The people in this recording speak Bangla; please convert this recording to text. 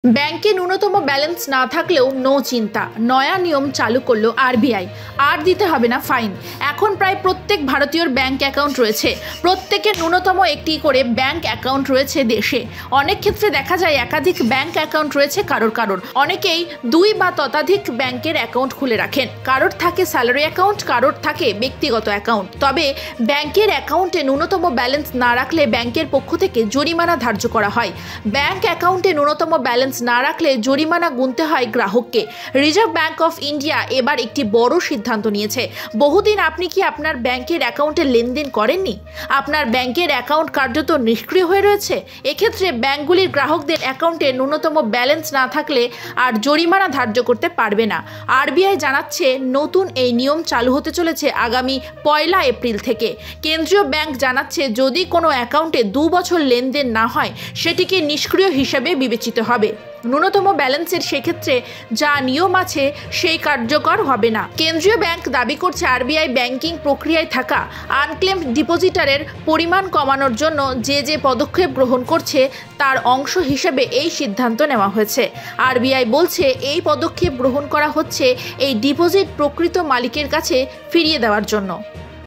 ব্যাংকে ন্যূনতম ব্যালেন্স না থাকলেও নো চিন্তা। নয়া নিয়ম চালু করলো আরবিআই। আর দিতে হবে না ফাইন। এখন প্রায় প্রত্যেক ভারতীয়র ব্যাংক অ্যাকাউন্ট রয়েছে। প্রত্যেকের ন্যূনতম একটি করে ব্যাংক অ্যাকাউন্ট রয়েছে দেশে। অনেক ক্ষেত্রে দেখা যায় একাধিক ব্যাংক অ্যাকাউন্ট রয়েছে কারোর। অনেকেই 2 বা ততোধিক ব্যাংকের অ্যাকাউন্ট খুলে রাখেন। কারোর থাকে স্যালারি অ্যাকাউন্ট, কারোর থাকে ব্যক্তিগত অ্যাকাউন্ট। তবে ব্যাংকের অ্যাকাউন্টে ন্যূনতম ব্যালেন্স না রাখলে ব্যাংকের পক্ষ থেকে জরিমানা ধার্য করা হয়। ব্যাংক অ্যাকাউন্টে ন্যূনতম ব্যালেন্স না রাখলে জরিমানা গুনতে হয় গ্রাহককে। রিজার্ভ ব্যাংক অফ ইন্ডিয়া এবার একটি বড় সিদ্ধান্ত নিয়েছে। বহুদিন আপনি কি আপনার ব্যাংকের অ্যাকাউন্টে লেনদেন করেননি? আপনার ব্যাংকের অ্যাকাউন্ট কার্যত নিষ্ক্রিয় হয়ে রয়েছে। এক্ষেত্রে ব্যাংকগুলির গ্রাহকদের অ্যাকাউন্টে ন্যূনতম ব্যালেন্স না থাকলে আর জরিমানা ধার্য করতে পারবে না। আরবিআই জানাচ্ছে নতুন এই নিয়ম চালু হতে চলেছে আগামী 1 এপ্রিল থেকে। কেন্দ্রীয় ব্যাংক জানাচ্ছে যদি কোনো অ্যাকাউন্টে 2 বছর লেনদেন না হয় সেটিকে নিষ্ক্রিয় হিসেবে বিবেচিত হবে। ন্যূনতম ব্যালেন্সের সেক্ষেত্রে যা নিয়ম আছে সেই কার্যকর হবে না। কেন্দ্রীয় ব্যাংক দাবি করছে আরবিআই ব্যাংকিং প্রক্রিয়ায় থাকা আনক্লেমড ডিপোজিটারের পরিমাণ কমানোর জন্য যে পদক্ষেপ গ্রহণ করছে তার অংশ হিসেবে এই সিদ্ধান্ত নেওয়া হয়েছে। আরবিআই বলছে এই পদক্ষেপ গ্রহণ করা হচ্ছে এই ডিপোজিট প্রকৃত মালিকের কাছে ফিরিয়ে দেওয়ার জন্য।